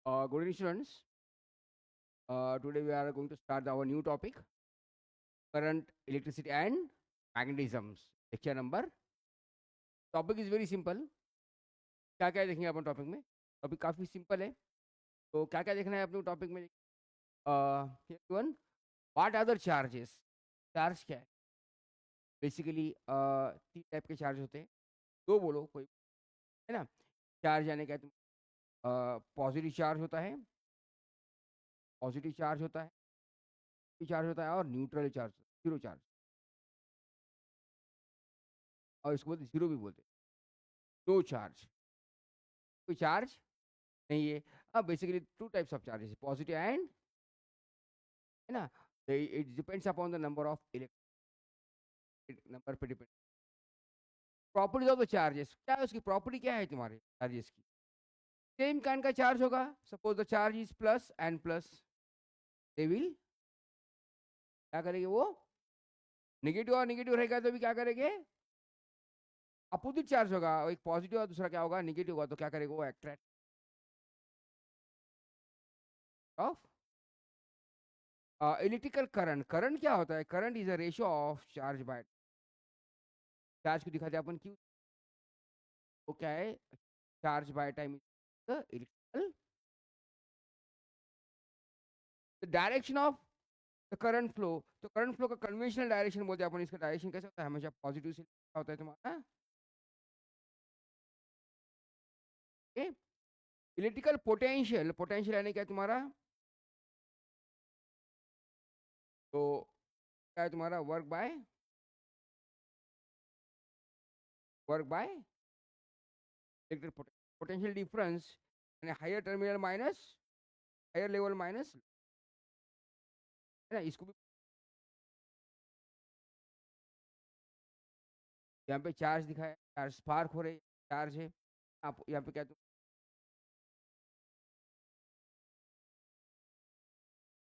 Good evening, students. Today we are going to start our new topic: current, electricity, and magnetisms. Lecture number. Topic is very simple. क्या क्या देखेंगे अपन topic में? Topic काफी simple है. तो क्या क्या देखना है अपने टॉपिक में? One, what other charges? Charge क्या है? बेसिकली तीन टाइप के चार्ज होते हैं. दो बोलो कोई, है ना. चार्ज यानी क्या? पॉजिटिव चार्ज होता है, चार्ज होता है और न्यूट्रल चार्ज, जीरो चार्ज. और इसको बोलते जीरो भी बोलते हैं. नो चार्ज, कोई चार्ज नहीं है. अब basically two types of charges, positive and, है ना. It depends upon the number of electric number पे depend. Properties of the charges क्या है? उसकी प्रॉपर्टी क्या है तुम्हारे चार्जेस की? सेम काइंड का चार्ज होगा. Suppose the charge is plus and plus, they will क्या करेंगे वो? नेगेटिव और नेगेटिव रहेगा तो भी क्या करेंगे? अपोजिट चार्ज होगा. एक पॉजिटिव और दूसरा क्या होगा? नेगेटिव होगा. तो क्या करेगा वो? Attract of electrical current. Current क्या होता है? Current is a ratio of charge bye. Charge को दिखाते हैं अपन क्यों. वो क्या है? Charge by time the electrical, the direction of the current flow. तो करंट फ्लो का कन्वेंशनल डायरेक्शन बोलते हैं अपन. इसका डायरेक्शन कैसे होता है? हमेशा पॉजिटिव से होता है तुम्हारा. इलेक्ट्रिकल पोटेंशियल, पोटेंशियल यानी क्या तुम्हारा? तो क्या है तुम्हारा? Work by electric potential difference, यानी higher terminal minus higher level minus, है ना. इसको भी यहाँ पे चार्ज दिखाया, चार्ज स्पार्क हो रहे, चार्ज है. आप यहाँ पे क्या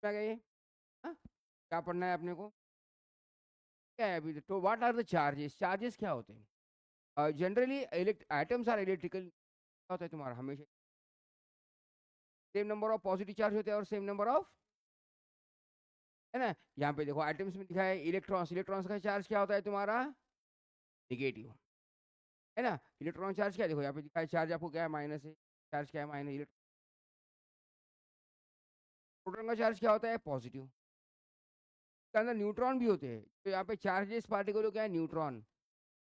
क्या गए? हाँ? क्या पढ़ना है अपने को? क्या है अभी? तो what are the charges? Charges क्या होते हैं? Generally atoms are electrical. क्या होता है तुम्हारा? हमेशा same number of positive charge होते हैं और सेम नंबर ऑफ, है ना. यहाँ पे देखो एटम्स में दिखा है इलेक्ट्रॉन्स. इलेक्ट्रॉन्स का चार्ज क्या होता है तुम्हारा? निगेटिव, है ना. इलेक्ट्रॉन चार्ज क्या है? देखो यहाँ पे दिखा है चार्ज आपको क्या है? माइनस है. चार्ज क्या है? माइनस. प्रोटॉन का चार्ज क्या होता है? पॉजिटिव. इसके अंदर न्यूट्रॉन भी होते हैं. तो यहाँ पे चार्जेस पार्टिकल क्या है? न्यूट्रॉन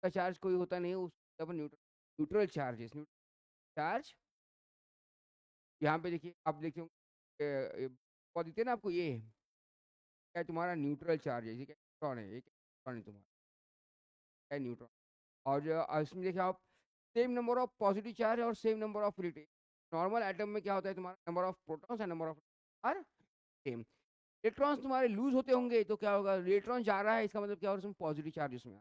का चार्ज कोई होता नहीं है उसके अपन न्यूट्रल चार्जेस. चार्ज यहाँ पे देखिए, आप देखते हो बहुत देते हैं ना आपको. ये क्या है तुम्हारा? न्यूट्रल चार्ज है. ये क्या इलेक्ट्रॉन है? ये क्या इलेक्ट्रॉन है तुम्हारा? क्या है? न्यूट्रॉन. और इसमें देखिए आप, same number of positive charge और same number of electron. Normal atom में क्या होता है तुम्हारा? Number of protons and number of are same. Electrons तुम्हारे लूज होते होंगे तो क्या होगा? इलेक्ट्रॉन जा रहा है, इसका मतलब क्या हो रहा है? उसमें पॉजिटिव चार्ज उसमें.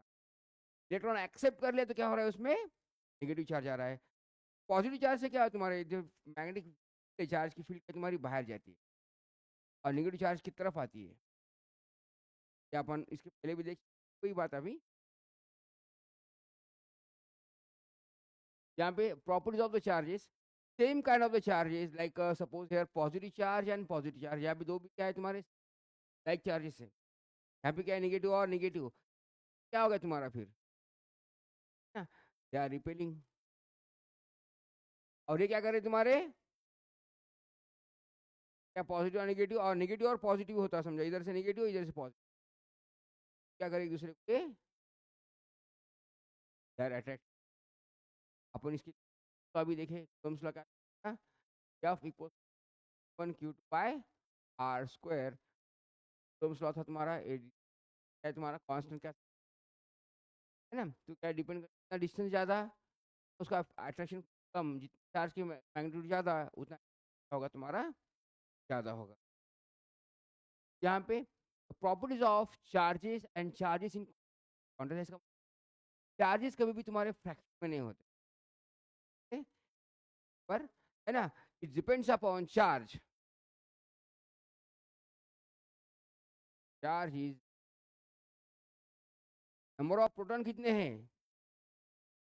इलेक्ट्रॉन एक्सेप्ट कर ले तो क्या हो रहा है? उसमें नेगेटिव चार्ज आ रहा है. पॉजिटिव चार्ज से क्या है तुम्हारे? जो मैग्नेटिक चार्ज की फील्ड तुम्हारी बाहर जाती है और नेगेटिव चार्ज की तरफ आती है. क्या अपन इसके पहले भी देख, कोई बात अभी. यहाँ पे properties of the charges, same kind of the charges like suppose here positive charge and positive charge. यहाँ पे दो भी क्या है तुम्हारे? लाइक चार्जेस है. यहाँ पे क्या है? नेगेटिव और नेगेटिव. क्या होगा तुम्हारा फिर? They are repelling. और ये क्या करे तुम्हारे? क्या पॉजिटिव और नेगेटिव, और नेगेटिव और पॉजिटिव होता है समझा. इधर से नेगेटिव, इधर से पॉजिटिव. क्या करे? एक दूसरे को अट्रैक्ट. अपन इसकी तो अभी देखे टर्म्स लगा. F equal 1 Q2 by R². Terms law था तुम्हारा. क्या तुम्हारा? कांस्टेंट क्या है ना. तो क्या डिपेंड करता है, डिस्टेंस ज़्यादा उसका अट्रैक्शन कम. जितना चार्ज की मैग्नीट्यूड ज़्यादा उतना होगा तुम्हारा, ज़्यादा होगा. यहाँ पे properties of charges and charges in contrast. Charges कभी भी तुम्हारे फ्रैक्शन में नहीं होते, पर, है ना. It depends upon charge. Charge is number of proton कितने हैं,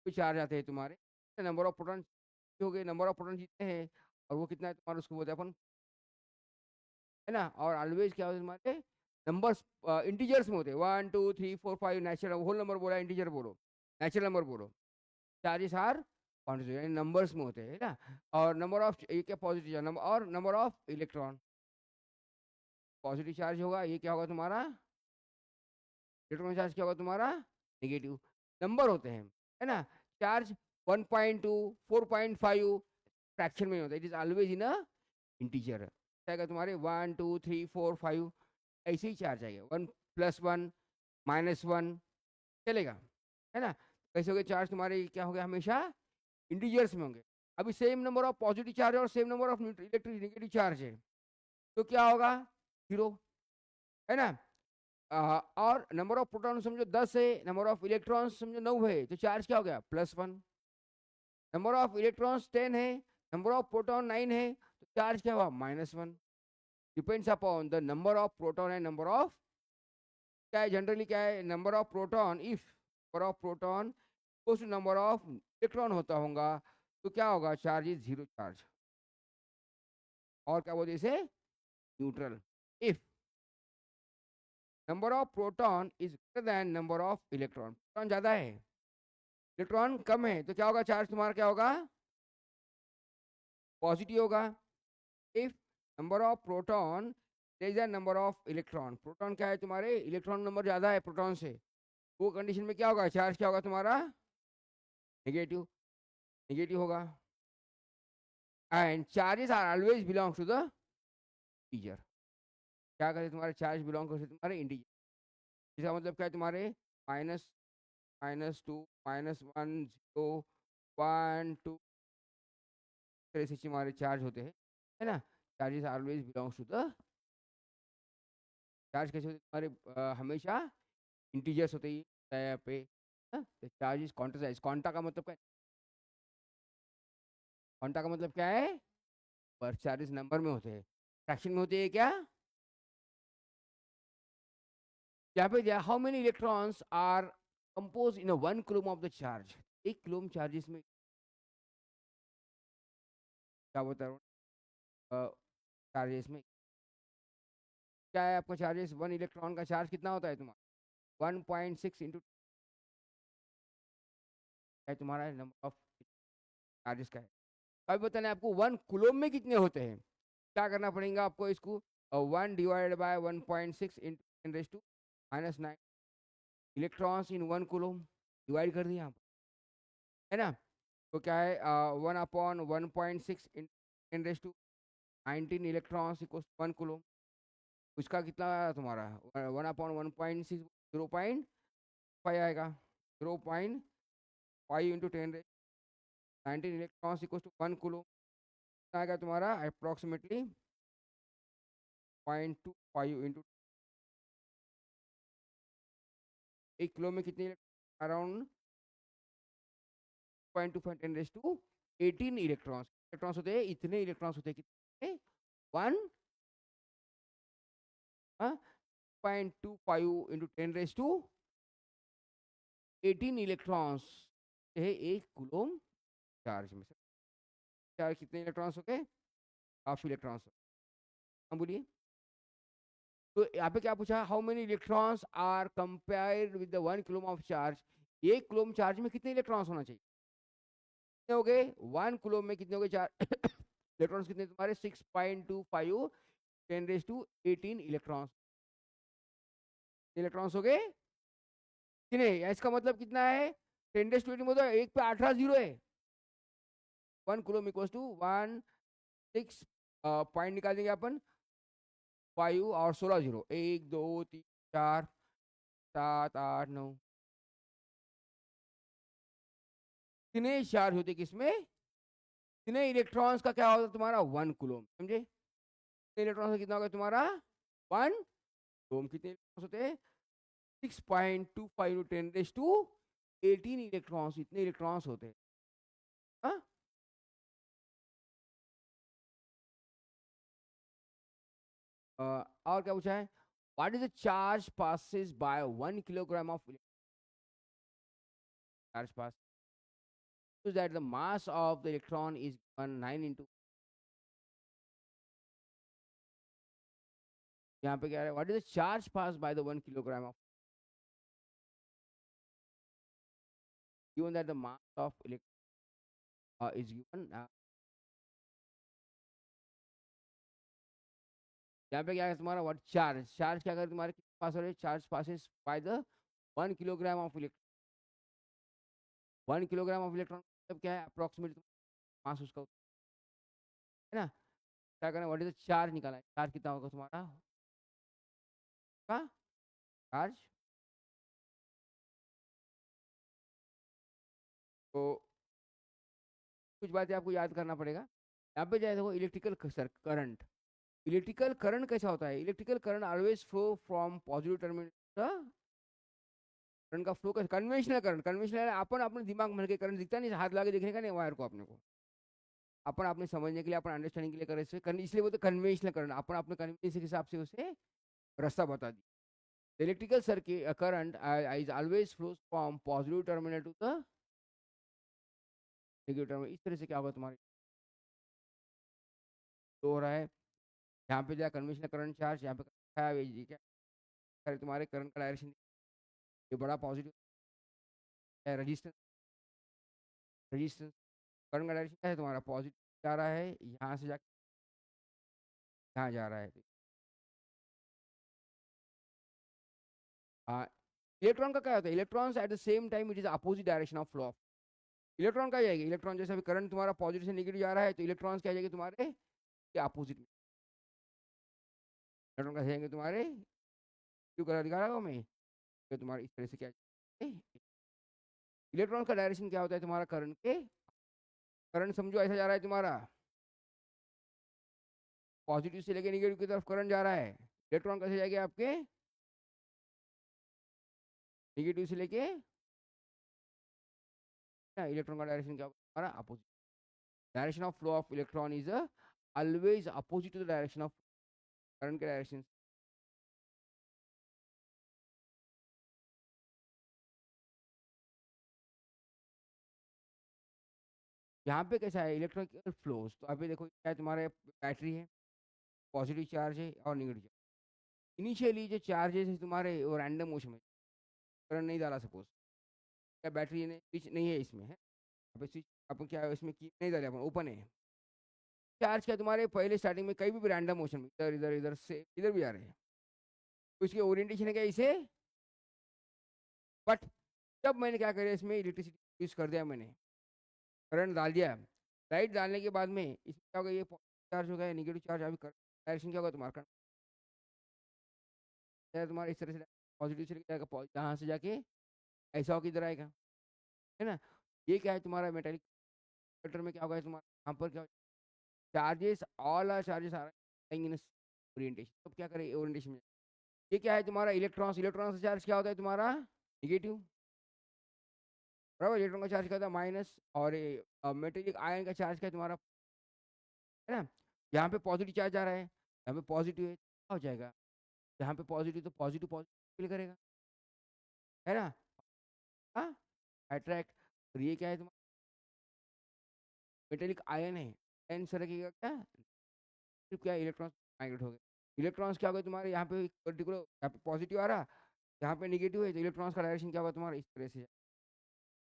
कोई चार्ज आते हैं तुम्हारे. नंबर ऑफ प्रोटॉन हो गए, नंबर ऑफ प्रोटॉन जितने हैं और वो कितना है तुम्हारा, उसको बोलते हैं अपन, है ना। और ऑलवेज क्या होता है तुम्हारे नंबर्स इंटीजर्स में होते हैं, 1 2 3 4 5 नेचुरल होल नंबर बोला, इंटीजर बोलो, नेचुरल नंबर बोलो। चार्जेस आर क्वांटिटी यानी नंबर्स में होते हैं, है ना। और नंबर ऑफ ये क्या पॉजिटिव नंबर, और number of electron, positive charge होगा, ये क्या होगा तुम्हारा इलेक्ट्रॉन चार्ज, क्या होगा तुम्हारा नेगेटिव। नंबर होते हैं, है ना। चार्ज 1.2 4.5 फ्रैक्शन में होता है, it is always in a integer. क्या तुम्हारे 1 2 3 4 5 ऐसे ही चार्ज आएगा, 1 + 1 -1 चलेगा, है ना। कैसे हो गए चार्ज तुम्हारे, क्या हो गया हमेशा इंटीजर्स में होंगे। अभी same number of positive charge और same number of electric negative charge है, तो क्या होगा 0, है ना। और नंबर ऑफ प्रोटॉन समझो 10 है, नंबर ऑफ इलेक्ट्रॉन्स समझो 9 है, तो चार्ज क्या हो गया +1। नंबर ऑफ इलेक्ट्रॉन्स 10 है, नंबर ऑफ प्रोटॉन 9 है, तो चार्ज क्या हुआ -1। Depends upon the number of proton and number of, क्या है जनरली, क्या है number of proton, if number of proton उस नंबर ऑफ इलेक्ट्रॉन होता होगा, तो क्या होगा चार्ज इज 0 चार्ज। और क्या बोलते इसे neutral. If number of proton is greater than number of electron, proton ज्यादा है इलेक्ट्रॉन कम है, तो क्या होगा चार्ज तुम्हारा, क्या होगा पॉजिटिव होगा। If number of proton is the number of electron, proton क्या है तुम्हारे इलेक्ट्रॉन नंबर ज्यादा है प्रोटॉन से, वो कंडीशन में क्या होगा चार्ज, क्या होगा तुम्हारा नेगेटिव, नेगेटिव होगा। And charges are always belong to the integer. क्या कहते तुम्हारे चार्ज बिलोंग करते तुम्हारे इंटीजर, इसका मतलब क्या है तुम्हारे माइनस -2 -1 0 1 2 तरह से हमारे चार्ज होते हैं, है ना। Charges always belongs to the, charge कैसे होते हैं तुम्हारे हमेशा इंटीजर्स होते हैं यहाँ पे, चार्ज इज क्वांटाइज, क्वांटा का मतलब क्या है, क्वांटा का मतलब क्या है, पर चार्जेस नंबर में होते हैं, फ्रैक्शन में होते हैं क्या। यहाँ पे दिया how many electrons are compose in 1 coulomb of the charge, 1 coulomb charges में क्या बता रहा हूँ चार्जेस में क्या है आपका चार्जेस, 1 इलेक्ट्रॉन का चार्ज कितना होता है तुम्हारा 1.6 इंटू है तुम्हारा नंबर ऑफ चार्जेस का है। अभी बताना है आपको 1 कूलम में कितने होते हैं, क्या करना पड़ेगा आपको इसको 1 divided by 1.6 into 10⁻⁹ electrons in 1 coulomb, divide कर दिया आप, है ना। तो क्या है 1/1.6 इंटू 10⁻19 इलेक्ट्रॉन्स इक्वल्स 1 कूलम, उसका कितना आया तुम्हारा 1/1.6 0.5 आएगा, 0.5 into 10⁻19 electrons equals to 1 coulomb, आएगा तुम्हारा अप्रोक्सीमेटली 0.25 इंटू 1 किलो में कितने अराउंड 0.25 10⁻18 इलेक्ट्रॉन्स, इलेक्ट्रॉन्स होते हैं इतने इलेक्ट्रॉन्स होते हैं कितने 1.25 इंटू 10⁻18 इलेक्ट्रॉन्स है 1 कूलम चार्ज में से। चार्ज कितने इलेक्ट्रॉन्स होते हैं, हाफ इलेक्ट्रॉन्स, हम बोलिए। तो यहाँ पे क्या पूछा how many electrons are compared with the 1 coulomb of charge, 1 coulomb charge में कितने इलेक्ट्रॉन्स होना चाहिए, कितने हो गए 1 कूलम में कितने हो गए चार इलेक्ट्रॉन्स कितने तुम्हारे 6.25 10⁻18 इलेक्ट्रॉन्स, इलेक्ट्रॉन्स हो गए कितने, इसका मतलब कितना है 10⁻18 मतलब 1 पे 18 जीरो है, 1 कूलम इक्वल्स टू 1 6 पॉइंट निकाल देंगे अपन 5 और 16 जीरो 1 2 3 4 7 8 9 कितने चार्ज होते किसमें, कितने इलेक्ट्रॉन्स का क्या होता तुम्हारा 1 कूलम, समझे कितने इलेक्ट्रॉन्स का कितना होगा तुम्हारा 1 कूलम, कितने इलेक्ट्रॉन्स होते हैं 6.25 10⁻18 इलेक्ट्रॉन्स, इतने इलेक्ट्रॉन्स होते हैं। हाँ और क्या पूछा है what is the charge passes by 1 kilogram of charge pass, so that the mass of the electron is 9 into यहाँ पे क्या है, what is the charge pass by the 1 kilogram of, given that the mass of electron is given, यहाँ पे क्या है तुम्हारा, what charge, charge क्या करे तुम्हारे पास, और charge passes by the 1 kilogram of electron, 1 kilogram of electron मतलब क्या है, अप्रोक्सीमेटली मास उसका है ना। क्या करना, व्हाट इज द चार्ज निकाला है, चार्ज कितना होगा तुम्हारा का चार्ज। तो कुछ बातें आपको याद करना पड़ेगा। यहाँ पे जाए देखो, इलेक्ट्रिकल करंट, इलेक्ट्रिकल करंट कैसा होता है, electrical current always flow from positive terminal, current का फ्लो कैसे, कन्वेंशनल करंट, कन्वेंशनल अपन अपने दिमाग में के करंट दिखता नहीं, हाथ लगा के देखने का नहीं वायर को अपने को, अपन अपने समझने के लिए, अपन अंडरस्टैंडिंग के लिए करे, इसलिए बोलते कन्वेंशनल करंट, अपन अपने कन्वीनियंस के हिसाब से उसे रास्ता बता दी। Electrical circuit current is always flows from positive terminal to the negative terminal. इस तरह से क्या होगा तुम्हारे तो हो रहा है, यहाँ पे जो कन्वेंशनल करंट चार्ज, यहाँ पे क्या है तुम्हारे करंट का डायरेक्शन, ये बड़ा पॉजिटिव है, रजिस्टेंस, रजिस्टेंस करंट का डायरेक्शन क्या है तुम्हारा, पॉजिटिव जा रहा है, यहाँ से जाके यहाँ जा रहा है। इलेक्ट्रॉन का क्या होता है, electrons at the same time it is opposite direction of flow of, electron क्या जाएगी, इलेक्ट्रॉन जैसे अभी करंट तुम्हारा पॉजिटिव से नेगेटिव जा रहा है, तो इलेक्ट्रॉन्स क्या जाएंगे तुम्हारे ये अपोजिट में, इलेक्ट्रॉन कैसे जाएंगे तुम्हारे, क्यों कलर दिखा रहा हूँ मैं, तो तुम्हारे इस तरह से क्या, इलेक्ट्रॉन का डायरेक्शन क्या होता है तुम्हारा करंट के, करंट समझो ऐसा जा रहा है तुम्हारा, पॉजिटिव से लेके नेगेटिव की तरफ करंट जा रहा है, इलेक्ट्रॉन कैसे जाएंगे आपके नेगेटिव से लेके, इलेक्ट्रॉन का डायरेक्शन क्या होगा हमारा opposite, direction of flow of electron is always opposite to the direction of current के डायरेक्शन। यहाँ पे कैसा है इलेक्ट्रिकल फ्लोज, तो अभी देखो क्या है तुम्हारे बैटरी है, पॉजिटिव चार्ज है और नेगेटिव चार्ज, इनिशियली जो चार्जेस है तुम्हारे वो रैंडम मोशन में, करंट नहीं डाला सपोज, क्या बैटरी ने स्विच नहीं है इसमें है, अभी स्विच अपन क्या है इसमें की नहीं डाले, अपन ओपन है, चार्ज क्या तुम्हारे पहले स्टार्टिंग में कहीं भी रैंडम मोशन में इधर इधर इधर से इधर भी आ रहे हैं, तो इसके ओरिएंटेशन है क्या इसे, बट जब मैंने क्या करा इसमें इलेक्ट्रिसिटी यूज कर दिया, मैंने करंट डाल दिया, राइट डालने के बाद में इसमें क्या होगा, ये चार्ज हो गया नेगेटिव चार्ज, अभी डायरेक्शन क्या होगा तुम्हारा तुम्हारा इस तरह से पॉजिटिव से जाएगा, जहाँ से जाके ऐसा होकर इधर आएगा, है ना। ये क्या है तुम्हारा मेटेलिक कंडक्टर में क्या होगा तुम्हारा, यहाँ पर क्या चार्जेस, ऑल आर चार्जेस आ रहे हैं इन ओरिएंटेशन, तो क्या करें ओरिएंटेशन में, ये क्या है तुम्हारा इलेक्ट्रॉन्स, इलेक्ट्रॉन्स का चार्ज क्या होता है तुम्हारा निगेटिव, बराबर, इलेक्ट्रॉन का चार्ज क्या होता है माइनस, और मेटेलिक आयन का चार्ज क्या है तुम्हारा, है ना। यहाँ पे पॉजिटिव चार्ज आ रहा है, यहाँ पे पॉजिटिव है, क्या हो जाएगा, यहाँ पे पॉजिटिव तो पॉजिटिव पॉजिटिव फील करेगा, है ना, हाँ अट्रैक्ट, और ये क्या है तुम्हारा मेटेलिक आयन है, आयन से रखेगा क्या, सिर्फ क्या इलेक्ट्रॉन माइग्रेट हो गए, इलेक्ट्रॉन्स क्या हो गए तुम्हारे यहाँ पे पर्टिकुलर, यहाँ पे पॉजिटिव आ रहा, यहाँ पे नेगेटिव है, तो इलेक्ट्रॉन्स का डायरेक्शन क्या होगा तुम्हारा इस तरह से,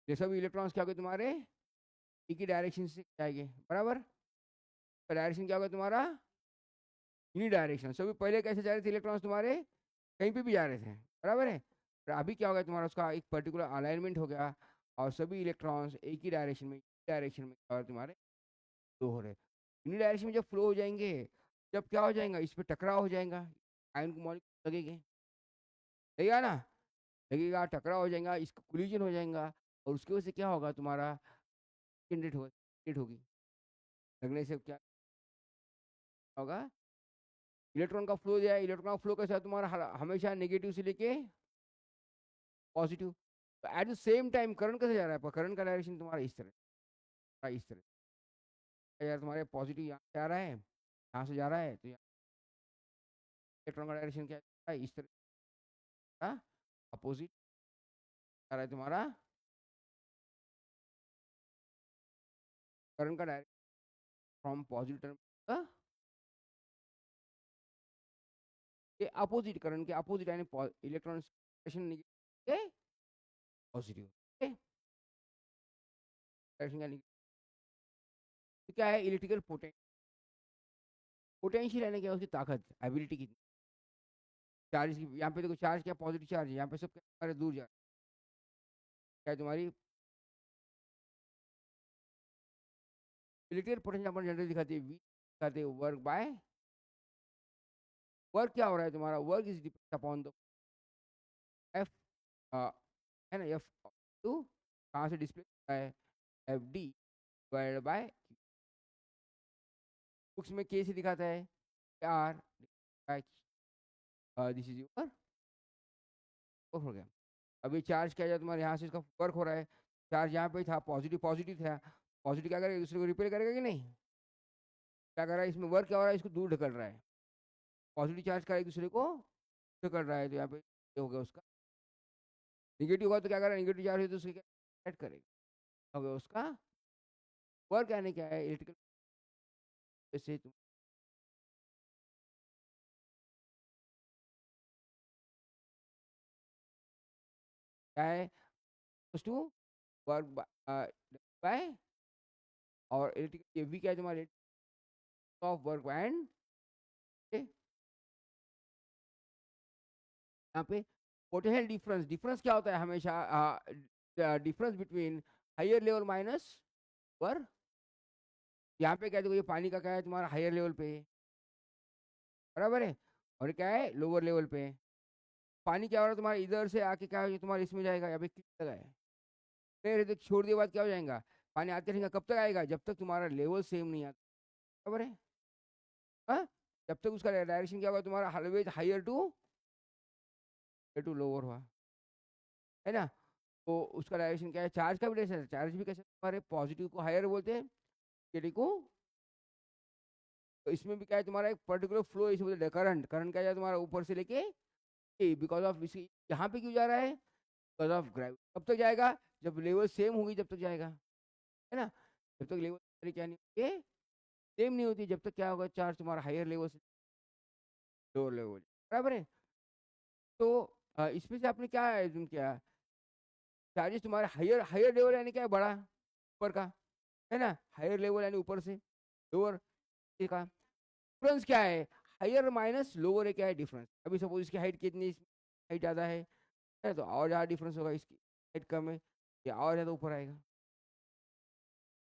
ये सभी इलेक्ट्रॉन्स क्या हो गए तुम्हारे एक ही डायरेक्शन से जाएंगे, बराबर, डायरेक्शन क्या होगा तुम्हारा यूनी डायरेक्शन, सभी पहले कैसे जा रहे थे इलेक्ट्रॉन्स तुम्हारे कहीं पे भी जा रहे थे, बराबर है, और अभी क्या होगा तुम्हारा उसका एक पर्टिकुलर अलाइनमेंट हो गया, और सभी इलेक्ट्रॉन्स एक ही डायरेक्शन में और तुम्हारे फ्लो हो रहे, यूनी डायरेक्शन में जब फ्लो हो जाएंगे, जब क्या हो जाएगा इस पर टकराव हो जाएगा, आयन को मॉलिक्यूल लगेंगे, लगेगा ना, लगेगा टकराव हो जाएगा, इसका कोलिजन हो जाएगा, और उसकी वजह से क्या होगा तुम्हारा जनरेट होगा, जनरेट होगी, लगने से क्या होगा इलेक्ट्रॉन का फ्लो दिया है, इलेक्ट्रॉन का फ्लो कैसा है तुम्हारा हमेशा नेगेटिव से लेके पॉजिटिव, तो at the same time current कैसे जा रहा है, करंट का डायरेक्शन तुम्हारा इस तरह यार तुम्हारे पॉजिटिव यहाँ से आ रहा है, यहाँ से जा रहा है, तो इलेक्ट्रॉन का डायरेक्शन क्या है इस तरह अपोजिट जा रहा है तुम्हारा, करंट का डायरेक्शन फ्रॉम पॉजिटिव टर्म, ये अपोजिट करंट के अपोजिट यानी इलेक्ट्रॉन के पॉजिटिव, ठीक है? डायरेक्शन यानी तो क्या है इलेक्ट्रिकल पोटेंशियल यानी क्या है, उसकी ताकत, एबिलिटी कितनी। चार्ज की यहाँ पे देखो, चार्ज क्या पॉजिटिव चार्ज है, यहाँ पे सब क्या हमारे दूर जा रहा है। क्या है तुम्हारी इलेक्ट्रिकल पोटेंशियल अपन जनरली दिखाते हैं वी, दिखाते हैं वर्क बाय, वर्क क्या हो रहा है तुम्हारा, work is depend upon the F, है ना, एफ टू कहाँ से डिस्प्ले होता है, F D divided by, books में के से दिखाता है आर, दिस इज योर हो गया। अभी चार्ज क्या जाए तुम्हारे यहाँ से, इसका वर्क हो रहा है, चार्ज यहाँ पे था पॉजिटिव, पॉजिटिव था, पॉजिटिव क्या करेगा दूसरे को रिपेल करेगा कि नहीं, क्या कर रहा है इसमें वर्क क्या हो रहा है, इसको दूर ढकल रहा है, पॉजिटिव चार्ज का एक दूसरे को ढकल रहा है, तो यहाँ पे ये हो गया उसका निगेटिव होगा, तो क्या कर रहा है निगेटिव चार्ज है तो उसके ऐड करेगा, हो गया उसका वर्क, यानी क्या है इलेक्ट्रिकल, जैसे तुम क्या है टू वर्क बाय, और इलेक्ट्रिकल ये भी क्या है तुम्हारे ऑफ वर्क एंड, यहाँ पे पोटेंशियल डिफरेंस, डिफरेंस क्या होता है हमेशा, difference between higher level minus पर, यहाँ पे क्या देखो ये पानी का क्या है तुम्हारा हायर लेवल पे है, बराबर है, और ये क्या है लोअर लेवल पे है। पानी क्या हो रहा है तुम्हारा इधर से आके क्या हो तुम्हारा इसमें जाएगा, यहाँ पे क्लिक लगा है, फिर देख छोड़ दिए बाद क्या हो जाएगा, पानी आते रहेगा, कब तक आएगा जब तक तुम्हारा लेवल सेम नहीं आता, बराबर है, हाँ, जब तक उसका डायरेक्शन क्या होगा तुम्हारा ऑलवेज हायर टू लोअर हुआ, है ना, तो उसका डायरेक्शन क्या है, चार्ज का भी डायरेक्शन है, चार्ज भी कैसे तुम्हारे पॉजिटिव को हायर बोलते हैं, नेगेटिव को, तो इसमें भी क्या है तुम्हारा एक पर्टिकुलर फ्लो, इसे बोलते हैं करंट, करंट क्या है तुम्हारा ऊपर से लेके बिकॉज ऑफ इसकी यहाँ पे क्यों जा रहा है, बिकॉज ऑफ ग्रेविटी, कब तक जाएगा जब लेवल सेम होगी जब तक जाएगा, है ना, जब तक लेवल क्या नहीं होती सेम नहीं होती, जब तक क्या होगा चार्ज तुम्हारा हायर लेवल से लोअर लेवल, बराबर है। तो इसमें से आपने क्या एज्यूम किया, चार्जेस तुम्हारे हायर हायर लेवल यानी क्या है बड़ा ऊपर का, है ना, हायर लेवल यानी ऊपर से लोअर का, डिफरेंस क्या है, हायर माइनस लोअर है, क्या है डिफरेंस, अभी सपोज इसकी हाइट कितनी, हाइट ज़्यादा है तो और ज़्यादा डिफरेंस होगा, इसकी हाइट कम है या और ज़्यादा ऊपर आएगा,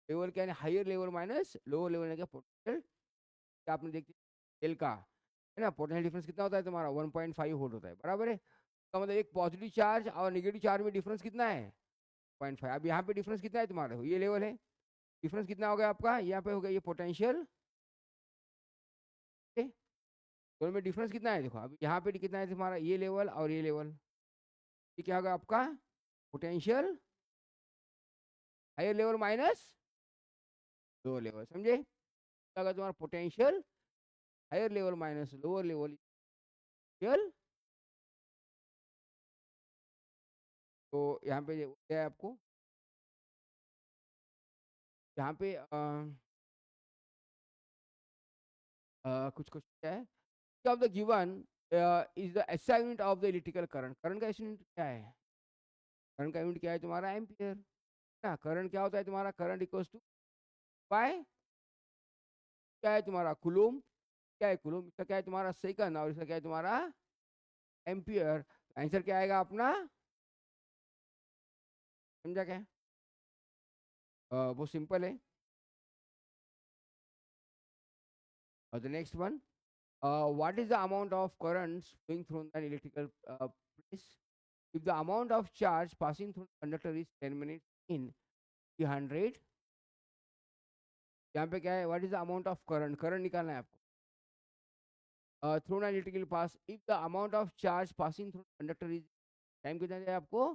लेवल क्या है higher level minus lower level क्या पोटेंशियल, क्या आपने देखते एल का, है ना, पोटेंशियल डिफरेंस कितना होता है तुम्हारा 1.5 वोल्ट होता है, बराबर है, तो मतलब एक पॉजिटिव चार्ज और नेगेटिव चार्ज में डिफरेंस कितना है 0.5, अब यहाँ पे डिफरेंस कितना है तुम्हारा, ये लेवल है, डिफरेंस कितना हो गया आपका, यहाँ पे हो गया ये पोटेंशियल, दोनों में डिफरेंस कितना है देखो, अब यहाँ पे कितना है तुम्हारा ये लेवल और ये लेवल, ये क्या होगा आपका potential higher level minus lower level, समझे, क्या होगा तुम्हारा potential higher level minus lower level, तो यहाँ पे क्या है आपको, यहाँ पे कुछ कुछ क्या है, of the given is the SI unit of the electrical current, current का एसआई यूनिट क्या है, करंट का यूनिट क्या है तुम्हारा एम्पियर, ना करंट क्या होता है तुम्हारा, करंट इक्वल्स टू बाय क्या है तुम्हारा कुलूम, क्या है कुलूम, इसका क्या है तुम्हारा सेकंड, और इसका क्या है तुम्हारा एम्पियर, आंसर क्या आएगा अपना, समझा क्या, वो सिंपल है, और the next one, what is the amount of currents flowing through an electrical place if the amount of charge passing through the conductor is 10 minutes in 300, यहाँ पे क्या है what is the amount of current, current निकालना है आपको, through an electrical pass if the amount of charge passing through the conductor is, time कितना है आपको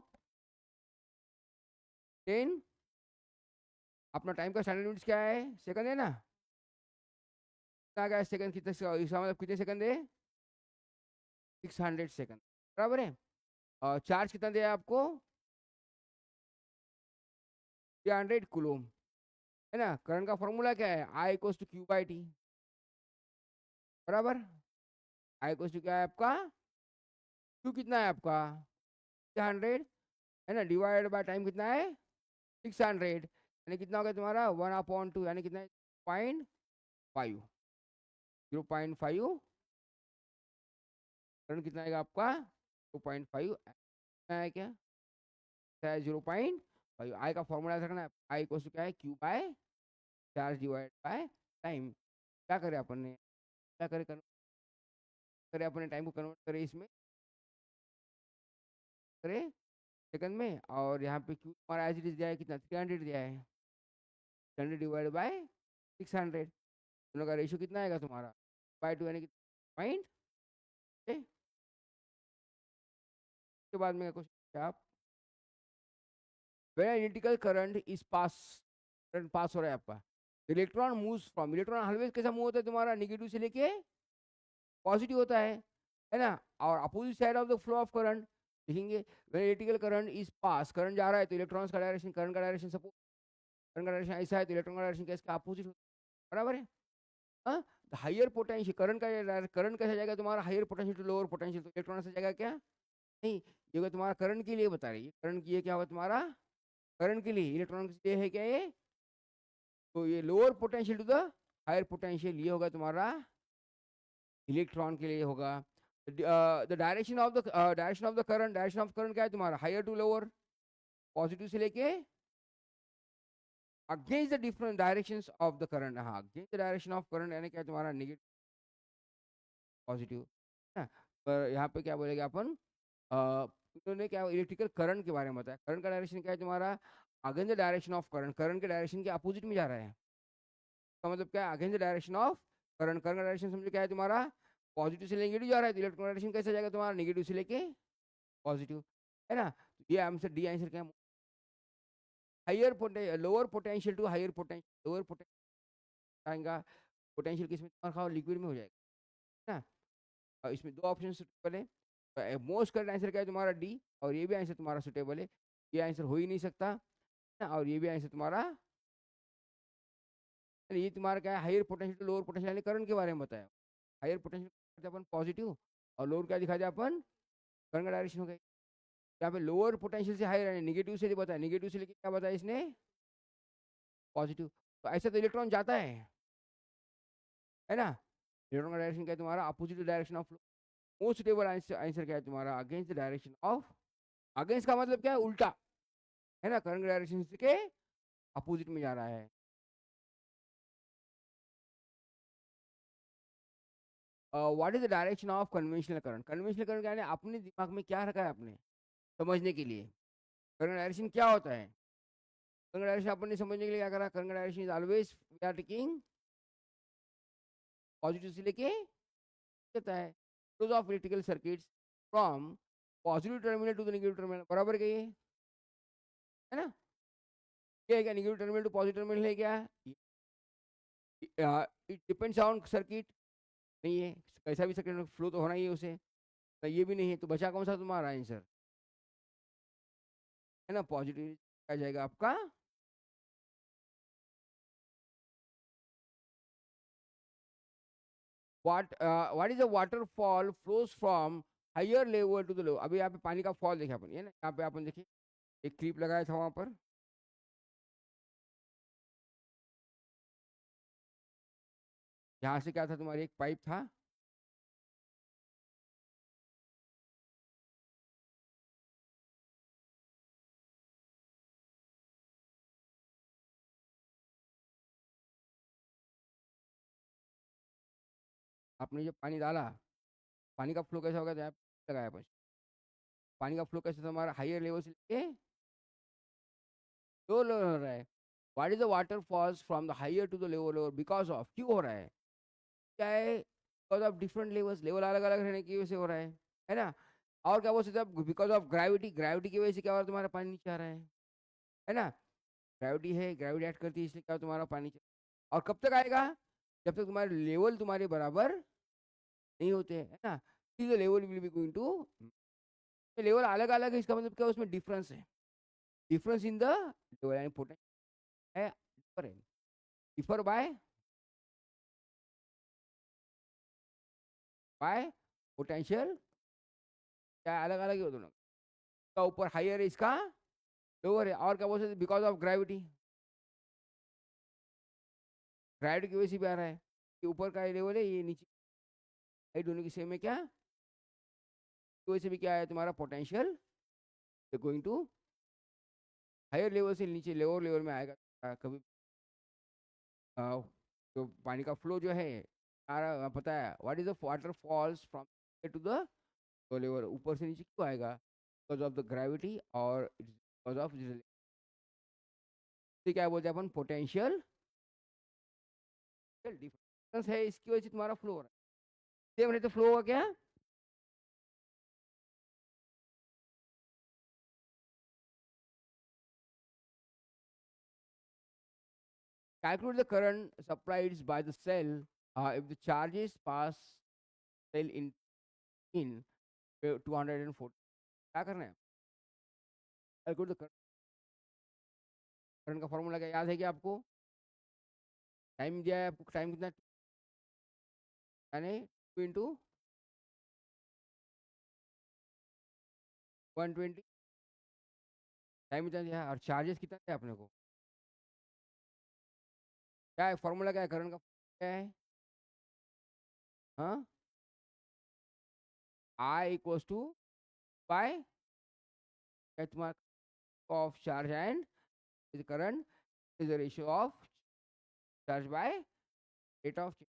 10, अपना टाइम का स्टैंडर्ड यूनिट्स क्या है सेकंड है ना, कितना क्या है सेकंड, कितने इसका मतलब कितने सेकंड है 600 सेकंड, बराबर है, और चार्ज कितना दिया आपको 300 कूलम, है ना, करंट का फॉर्मूला क्या है I equals to Q by T, बराबर, आई इक्वल टू क्या है आपका, क्यू कितना है आपका 100 है ना, डिवाइड बाय टाइम कितना है 600, यानी कितना हो गया तुम्हारा 1/2, यानी कितना है 0.5, 0.5 करंट कितना आएगा आपका 2.5 है क्या, 0.5। आई का फॉर्मूला रखना है, आई इक्वल टू क्या है Q by charge divide by time. क्या करें अपन ने, क्या करें करें अपने टाइम को कन्वर्ट करें इसमें, करें सेकंड में, और यहाँ पे क्यू हमारा एज दिया है कितना 300 दिया है, 300 डिवाइड बाय 600, दोनों का रेशियो कितना आएगा तुम्हारा बाय 2, यानी कि पॉइंट। उसके बाद में क्वेश्चन आप, when electrical current is pass, current pass हो रहा है आपका, electron moves from, electron always कैसा मूव होता है तुम्हारा नेगेटिव से लेके पॉजिटिव होता है ना, और opposite side of the flow of current लिखेंगे, when electrical current is pass, current जा रहा है तो इलेक्ट्रॉन्स का डायरेक्शन, करंट का डायरेक्शन सपोज करंट का डायरेक्शन ऐसा है तो इलेक्ट्रॉन का डायरेक्शन कैसे अपोजिट, बराबर है। हाँ, हायर पोटेंशियल करंट का, करंट कैसा जाएगा तुम्हारा higher potential to lower potential, तो इलेक्ट्रॉन से जाएगा क्या, नहीं, ये होगा तुम्हारा करंट के लिए बता रही है, करंट की ये क्या होगा तुम्हारा करंट के लिए, इलेक्ट्रॉन के लिए है क्या ये, तो ये lower potential to the higher potential, ये होगा तुम्हारा इलेक्ट्रॉन के लिए होगा। The direction of the current, direction of current क्या है तुम्हारा हायर टू लोअर, पॉजिटिव से लेके against the different directions of the current, हाँ against the direction of current, यानी क्या तुम्हारा नेगेटिव पॉजिटिव है। पर यहाँ पे क्या बोलेगा अपन, उन्होंने क्या इलेक्ट्रिकल करंट के बारे में बताया, करंट का डायरेक्शन क्या है तुम्हारा against the direction of current, current के डायरेक्शन के अपोजिट में जा रहा है, तो मतलब क्या है against the direction of current, current का डायरेक्शन समझो क्या है तुम्हारा पॉजिटिव से नेगेटिव जा रहा है, तो इलेक्ट्रॉन डायरेक्शन कैसे जाएगा तुम्हारा नेगेटिव से लेके पॉजिटिव, है ना, ये आंसर डी आंसर क्या है, higher lower potential to higher potential, lower potential आएगा, पोटेंशियल किस में तुम्हारा लिक्विड में हो जाएगा ना, और इसमें दो ऑप्शन सुटेबल है, मोस्ट करेक्ट आंसर क्या है तुम्हारा डी, और ये भी आंसर तुम्हारा सुटेबल है, ये आंसर हो ही नहीं सकता ना, और ये भी आंसर तुम्हारा, ये तुम्हारा क्या है higher potential to lower potential, यानी करंट के बारे में बताया, हायर पोटेंशियल अपन पॉजिटिव और लोअर क्या दिखा दिया अपन करंट का डायरेक्शन हो गया, यहाँ पे लोअर पोटेंशियल से हायर है, नेगेटिव से बताया, नेगेटिव से लेके क्या बताया इसने पॉजिटिव, तो ऐसा तो इलेक्ट्रॉन जाता है ना, इलेक्ट्रॉन का डायरेक्शन क्या है तुम्हारा opposite direction of, most suitable answer क्या है तुम्हारा against the direction of, against का मतलब क्या है उल्टा, है ना, करंट डायरेक्शन के अपोजिट में जा रहा है। What is the direction of conventional current, conventional current यानी अपने दिमाग में क्या रखा है आपने समझने के लिए, करंट डायरेक्शन क्या होता है, करंट डायरेक्शन अपने समझने के लिए क्या करा, current direction is always we are taking positive से लेके कहता है flows of electrical circuits from positive terminal to the negative terminal, बराबर क्या ये है ना, क्या है क्या negative terminal to positive terminal है क्या, इट डिपेंड्स ऑन सर्किट, नहीं है कैसा भी सर्किट फ्लो तो होना ही है उसे, तो ये भी नहीं है, तो बचा कौन सा तुम्हारा आंसर है ना पॉजिटिव, आ जाएगा आपका what is the waterfall flows from higher level to the low, अभी यहाँ पे पानी का फॉल देखा अपन, ये ना यहाँ पे अपन देखिए एक क्लिप लगाया था वहां पर, यहाँ से क्या था तुम्हारी एक पाइप था, आपने जो पानी डाला, पानी का फ्लो कैसा होगा, तो यहाँ पे लगाया अपन, पानी का फ्लो कैसे था हमारा हायर लेवल से लेके लो लेवल हो रहा है, what is the water falls from the higher to the lower, because of क्यों हो रहा है, क्या है because of different levels, level अलग अलग रहने की वजह से हो रहा है ना, और क्या बोल सकते हैं बिकॉज ऑफ ग्रेविटी, ग्रेविटी की वजह से क्या हो रहा है तुम्हारा पानी नीचे आ रहा है ना, ग्रेविटी है, ग्रेविटी एक्ट करती है इसलिए क्या तुम्हारा पानी और कब तक आएगा जब तक तुम्हारे लेवल तुम्हारे बराबर नहीं होते है ना, level will be going to, level अलग अलग है इसका मतलब क्या उसमें डिफरेंस है, डिफरेंस इन द लेवल यानी पोटेंशियल है डिफरेंट, डिफर बाय पोटेंशियल क्या अलग अलग ही हो दोनों का, ऊपर हायर है, इसका लोअर है। और क्या बोल सकते, बिकॉज ऑफ ग्रेविटी, ग्रेविटी की वजह से भी आ रहा है। ये ऊपर का लेवल है, ये नीचे, ये दोनों की सेम है क्या, की वजह से भी क्या है तुम्हारा potential going to higher level से नीचे लोअर लेवल में आएगा। कभी जो पानी का फ्लो जो है आ रहा, पता है what is the water falls from to the level, ऊपर से नीचे क्यों आएगा, बिकॉज ऑफ द ग्रेविटी और बिकॉज ऑफ, क्या बोलते हैं अपन, पोटेंशियल डिफरेंस है, इसकी वजह से तुम्हारा फ्लो हो रहा है। सेम रहते फ्लो होगा क्या, calculate the current supplied by the cell if the charges pass cell in 240, क्या करना है, calculate the करंट का फॉर्मूला क्या याद है क्या आपको, टाइम दिया है आपको, टाइम कितना, यानी 2 × 120, टाइम कितना दिया है और चार्जेस कितना है अपने को, क्या है फॉर्मूला, क्या है करंट का, क्या है, हाँ, I equals to by of charge and is current is the ratio of charge by rate of change.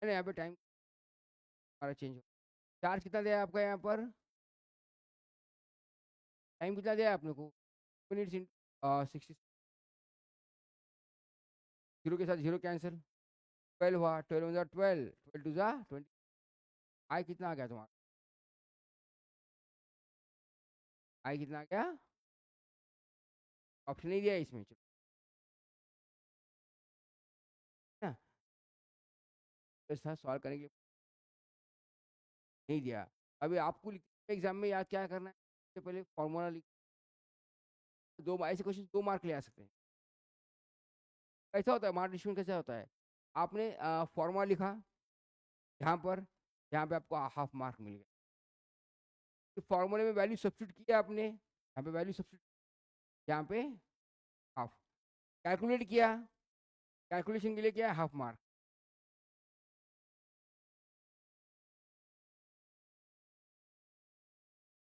यहाँ पे टाइम हमारा चेंज हो, चार्ज कितना दिया है आपका यहाँ पर, टाइम कितना दिया है आपने को, मिनट्स इन 60, जीरो के साथ जीरो कैंसिल, 12 हुआ, 12 12 12 टू जा 20, आई कितना आ गया तुम्हारा, आई कितना आ गया, ऑप्शन नहीं दिया है इसमें, चलो ना, सॉल्व करने के लिए नहीं दिया। अभी आपको एग्जाम में याद क्या करना है, सबसे पहले फॉर्मूला लिख, दो ऐसे क्वेश्चन 2 मार्क ले आ सकते हैं। कैसा होता है मार्क डिस्ट्रीब्यूशन, कैसा होता है, आपने फॉर्मूला लिखा यहाँ पे आपको हाफ मार्क मिल गया, फॉर्मूले में वैल्यू सब्स्टिट्यूट किया आपने, यहाँ पे वैल्यू सब्स्टिट्यूट, यहाँ पे हाफ, कैलकुलेट किया, कैलकुलेशन के लिए क्या है हाफ मार्क,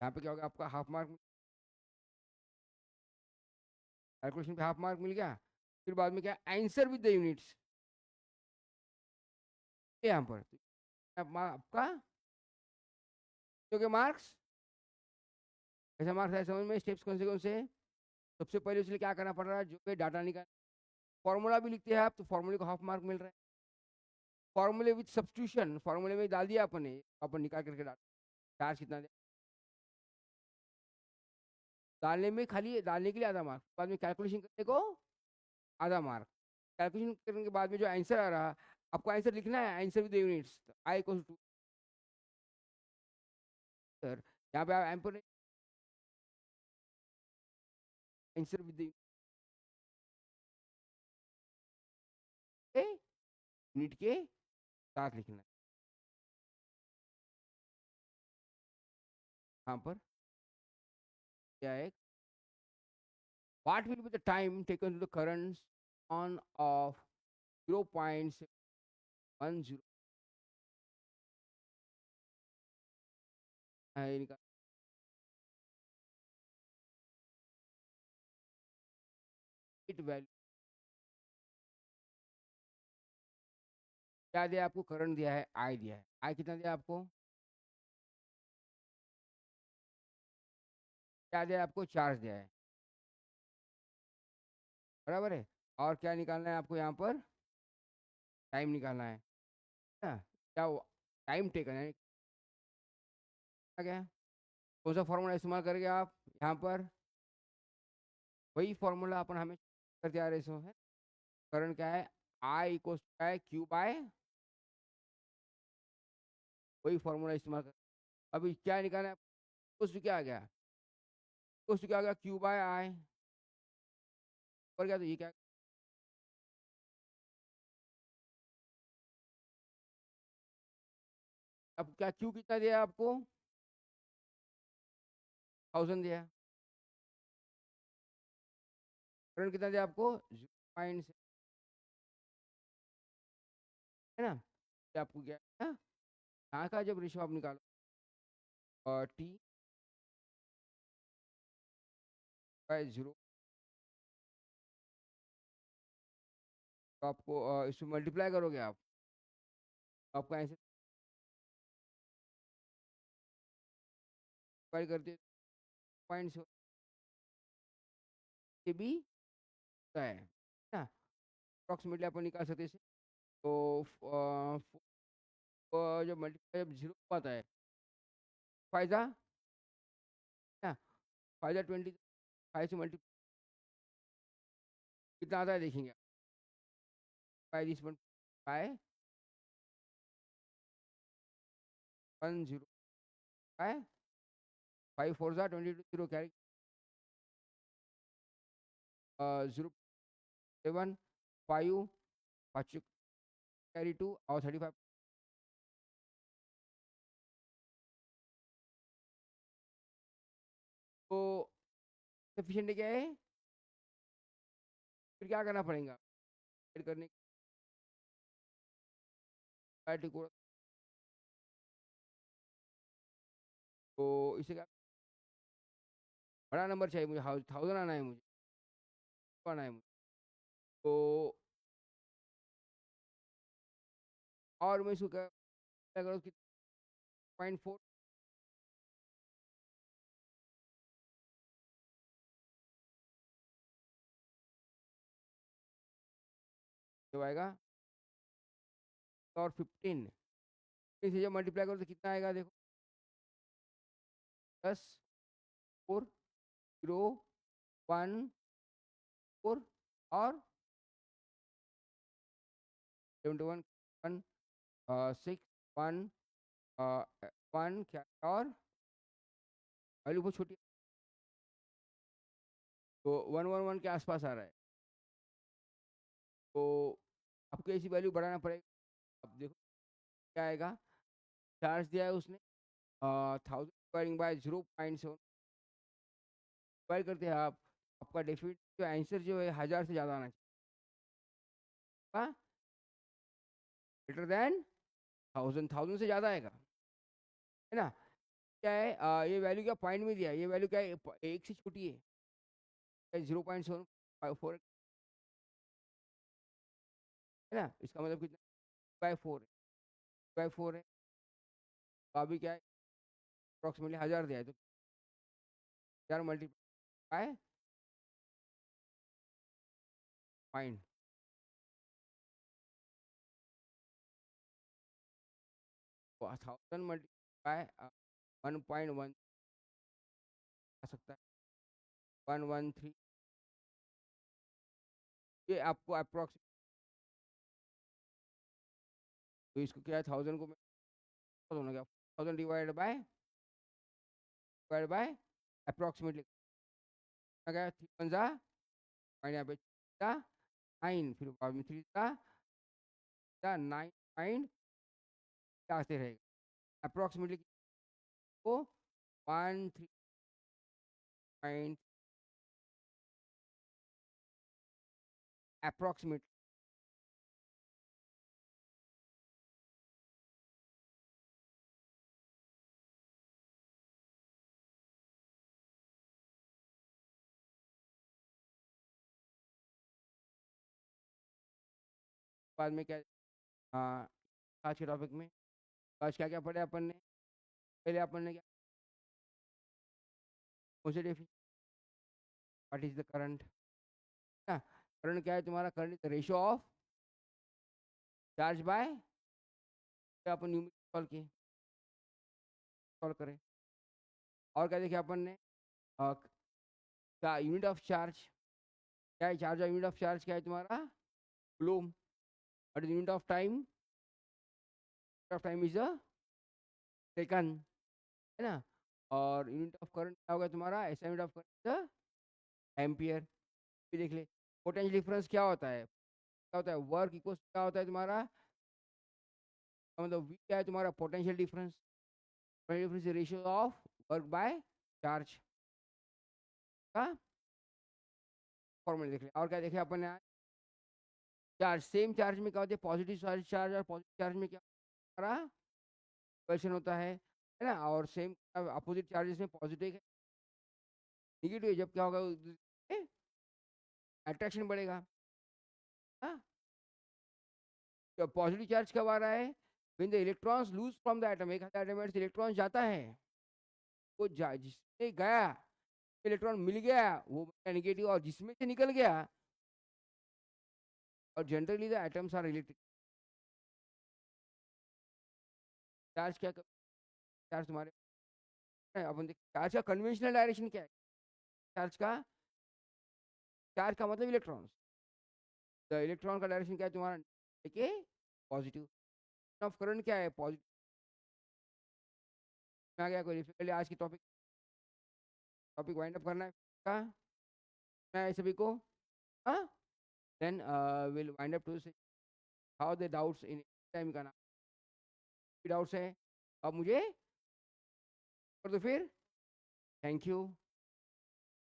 यहाँ पे क्या होगा आपका हाफ मार्क, कैलकुलेशन पे हाफ मार्क मिल गया। फिर बाद में क्या, आंसर विद द यूनिट्स, यहाँ पर आपका क्योंकि मार्क्स, ऐसा मार्क्स है समझ में, स्टेप्स कौन से, सबसे पहले उसके लिए क्या करना पड़ रहा है, जो कि डाटा निकाल, फॉर्मूला भी लिखते हैं आप तो फॉर्मूले को हाफ मार्क मिल रहा है, फॉर्मूले विद सब्स्टिट्यूशन, फॉर्मूले में डाल दिया अपने, अपन निकाल करके डाल, चार्ज कितना दे, डालने में खाली डालने के लिए आधा मार्क, बाद में कैलकुलेशन करने को आधा मार्क, कैलकुलेशन करने के बाद में जो आंसर आ रहा, आपको आंसर लिखना है, answer with units, I equal to sir, यहाँ पे आप एम आंसर विद यूनिट के साथ लिखना है, यहाँ पर क्या है, what will be the time taken to the currents on of 0.10 इनका इट वैल्यू, क्या दिया आपको, करंट दिया है, आई दिया है, आई कितना दिया आपको, क्या दिया आपको, चार्ज दिया है, बराबर है। और क्या निकालना है आपको यहाँ पर, टाइम निकालना है ना, क्या टाइम टेकन है क्या, कौन सा फॉर्मूला इस्तेमाल करेंगे आप यहाँ पर, वही फॉर्मूला अपन हमें करते आ रहे सो है, करंट क्या है, आई इक्वल क्या है, क्यू बाय, वही फॉर्मूला इस्तेमाल कर, अभी क्या निकालना है, कुछ क्या आ गया, कुछ क्या आ गया, क्यू बाय आई, और क्या, तो ये क्या, अब क्या क्यू कितना दिया आपको? 1000 दिया। करंट कितना दिया आपको? 0.6, है ना? ये आपको क्या है? यहाँ का जब रेशियो आप निकालो टी बाय 0, तो आपको इसमें मल्टीप्लाई करोगे आप, तो आपका आंसर मल्टीप्लाई करते 0.7 के बी होता है ना? अप्रॉक्सीमेटली अपन निकाल सकते हैं इसे। तो जब मल्टीप्लाई जब 0 आता है, फायदा ना, फायदा 25 से मल्टीप्लाई कितना आता है देखेंगे। By this one by 10 by 5 4 जा 22 0 कैरी 0.7 5 5 कैरी 2 और 35। तो सफिशिएंट क्या है? फिर क्या करना पड़ेगा? ऐड करने को, तो इसे क्या बड़ा नंबर चाहिए मुझे, 1000 आना है मुझे, आना है मुझे। तो और मैं इसको क्या करूँ कि 0.4 जब आएगा और 15 इसे जब मल्टीप्लाई करो तो कितना आएगा देखो, 10 4 0 1 4 और 71 1 6 1 1 क्या और वैल्यू बहुत छोटी है, तो 111 के आसपास आ रहा है। तो आपको ऐसी वैल्यू बढ़ाना पड़ेगा। अब देखो क्या आएगा, चार्ज दिया है उसने 1000 डिवाइडिंग बाय 0.7 डिवाइड करते हैं आप, आपका डेफिनेट जो आंसर जो है 1000 से ज़्यादा आना चाहिए, ग्रेटर देन 1000 से ज़्यादा आएगा, है ना? क्या है ये वैल्यू क्या पॉइंट में दिया है, ये वैल्यू क्या है, एक से छोटी है 0.7 है ना? इसका मतलब कितना बाय 4 है, बाय 4 है, तो अभी क्या है अप्रॉक्सीमेटली 1000 दिया है, तो 1000 मल्टीप्लाई पॉइंट, तो 1000 मल्टीप्लाई 1.1 आ सकता है 113, ये आपको अप्रॉक्सीमेट, तो इसको क्या है 1000 को होना क्या 1000 डिवाइड बाय अप्रॉक्सीमेटली क्या 3 1 जा पॉइंट यहाँ पे 9, फिर बाद में 3 जा 9 पॉइंट आते रहेगा अप्रॉक्सीमेटली को 13 पॉइंट अप्रॉक्सीमेट, बाद में क्या आज के टॉपिक में आज क्या क्या पढ़े अपन ने, पहले अपन ने क्या मुझे what is the current, current क्या है तुम्हारा, current is the ratio of charge bye, upon numerical solve किए, सॉल्व करें। और क्या देखे अपन ने यूनिट ऑफ चार्ज क्या है, चार्ज यूनिट ऑफ चार्ज क्या है तुम्हारा कूलम्ब, और unit of time is a second, है ना? और यूनिट ऑफ करंट क्या होगा तुम्हारा, ऐसा यूनिट ऑफ करंट एम्पियर। फिर देख ले पोटेंशियल डिफरेंस क्या होता है, क्या होता है वर्क इक्वल क्या होता है तुम्हारा मतलब V क्या है तुम्हारा potential difference, ratio of work by charge का फॉर्मूला देख लिया। और क्या देखे अपन ने, चार्ज सेम चार्ज में क्या होता है, पॉजिटिव चार्ज चार्ज और पॉजिटिव चार्ज में क्या हमारा रिपल्शन होता है ना। और सेम अपोजिट चार्जेस में पॉजिटिव है निगेटिव है, जब क्या होगा अट्रैक्शन बढ़ेगा। हाँ, तो पॉजिटिव चार्ज कब आ रहा है, when the electrons loose from the atom, एक एटम में से इलेक्ट्रॉन जाता है, वो जिसमें गया इलेक्ट्रॉन मिल गया वो नेगेटिव, और जिसमें से निकल गया, और generally the atoms are electric charge क्या चार्ज तुम्हारे अपन देख चार्ज का कन्वेंशनल डायरेक्शन क्या है, चार्ज का मतलब इलेक्ट्रॉन्स, द इलेक्ट्रॉन का डायरेक्शन क्या है तुम्हारा, देखिए पॉजिटिव, ऑफ करंट क्या है पॉजिटिव। आ गया कोई डिफिकल्टी, आज की टॉपिक वाइंड अप करना है का मैं सभी को, हाँ, then will wind up to how the doubts in time का नाम डाउट्स है, अब मुझे कर दो फिर, थैंक यू।